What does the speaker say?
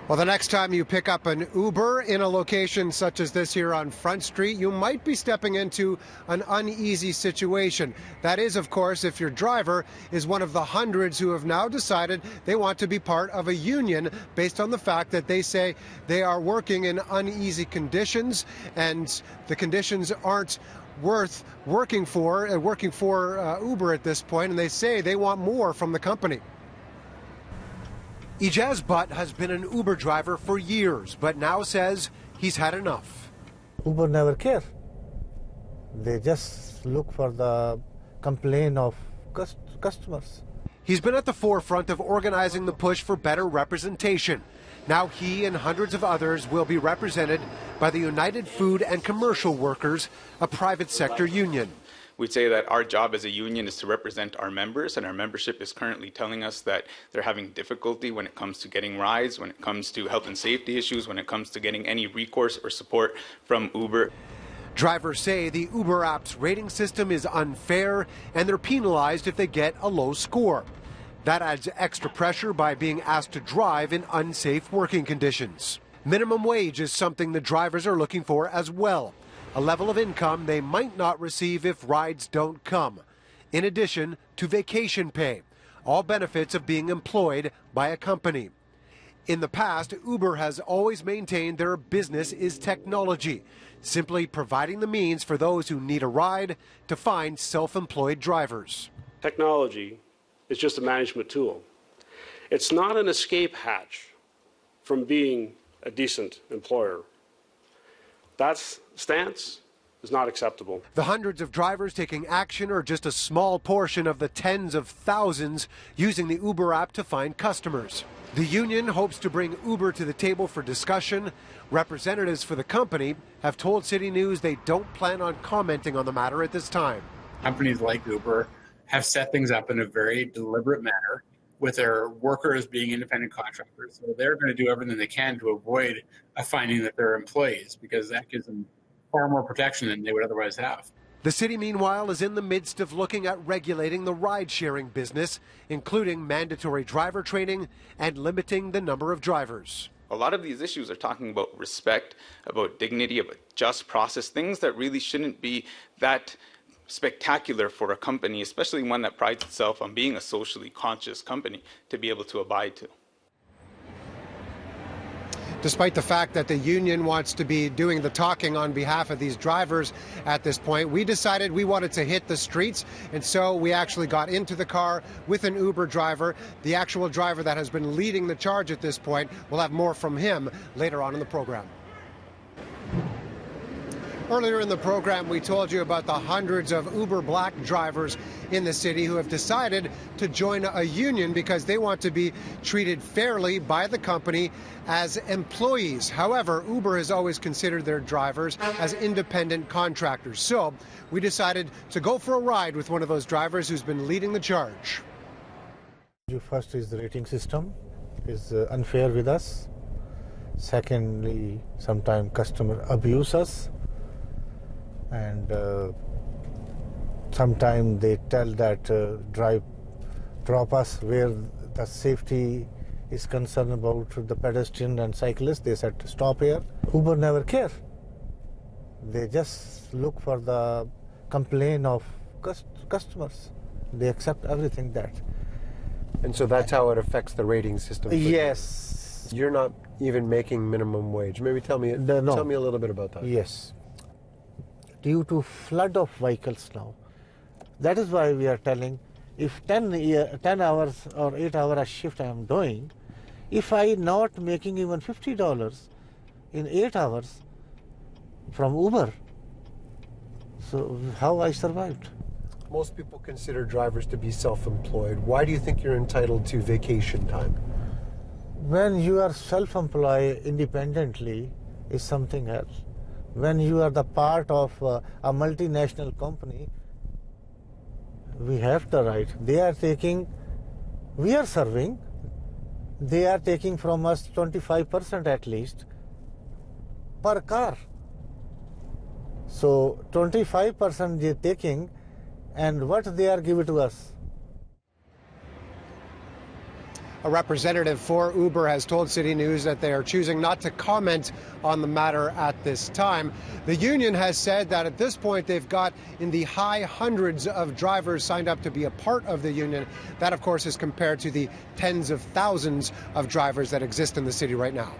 Well, the next time you pick up an Uber in a location such as this here on Front Street, you might be stepping into an uneasy situation. That is, of course, if your driver is one of the hundreds who have now decided they want to be part of a union based on the fact that they say they are working in uneasy conditions and the conditions aren't worth working for Uber at this point, and they say they want more from the company. Ijaz Butt has been an Uber driver for years, but now says he's had enough. Uber never care. They just look for the complaint of customers. He's been at the forefront of organizing the push for better representation. Now he and hundreds of others will be represented by the United Food and Commercial Workers, a private sector union. We'd say that our job as a union is to represent our members, and our membership is currently telling us that they're having difficulty when it comes to getting rides, when it comes to health and safety issues, when it comes to getting any recourse or support from Uber. Drivers say the Uber app's rating system is unfair and they're penalized if they get a low score. That adds extra pressure by being asked to drive in unsafe working conditions. Minimum wage is something the drivers are looking for as well. A level of income they might not receive if rides don't come. In addition to vacation pay, all benefits of being employed by a company. In the past, Uber has always maintained their business is technology, simply providing the means for those who need a ride to find self-employed drivers. Technology is just a management tool. It's not an escape hatch from being a decent employer. That stance is not acceptable. The hundreds of drivers taking action are just a small portion of the tens of thousands using the Uber app to find customers. The union hopes to bring Uber to the table for discussion. Representatives for the company have told City News they don't plan on commenting on the matter at this time. Companies like Uber have set things up in a very deliberate manner with their workers being independent contractors. So they're going to do everything they can to avoid a finding that they're employees, because that gives them far more protection than they would otherwise have. The city, meanwhile, is in the midst of looking at regulating the ride-sharing business, including mandatory driver training and limiting the number of drivers. A lot of these issues are talking about respect, about dignity, about just process, things that really shouldn't be that spectacular for a company, especially one that prides itself on being a socially conscious company, to be able to abide to. Despite the fact that the union wants to be doing the talking on behalf of these drivers at this point, we decided we wanted to hit the streets, and so we actually got into the car with an Uber driver, the actual driver that has been leading the charge at this point. We'll have more from him later on in the program. Earlier in the program, we told you about the hundreds of Uber Black drivers in the city who have decided to join a union because they want to be treated fairly by the company as employees. However, Uber has always considered their drivers as independent contractors. So we decided to go for a ride with one of those drivers who's been leading the charge. First is the rating system is unfair with us. Secondly, sometimes customer abuse us. And sometimes they tell that drop us where the safety is concerned about the pedestrian and cyclists. They said stop here. Uber never care. They just look for the complaint of customers. They accept everything that. And so that's how it affects the rating system. Yes. You're not even making minimum wage. Maybe tell me a little bit about that. Yes. Due to flood of vehicles now. That is why we are telling, if 10 hours or 8 hour shift I am doing, if I not making even $50 in 8 hours from Uber, so how I survived? Most people consider drivers to be self-employed. Why do you think you're entitled to vacation time? When you are self-employed independently is something else. When you are the part of a multinational company, we have the right. They are taking, we are serving, they are taking from us 25% at least per car. So 25% they are taking, and what they are giving to us? A representative for Uber has told City News that they are choosing not to comment on the matter at this time. The union has said that at this point they've got in the high hundreds of drivers signed up to be a part of the union. That, of course, is compared to the tens of thousands of drivers that exist in the city right now.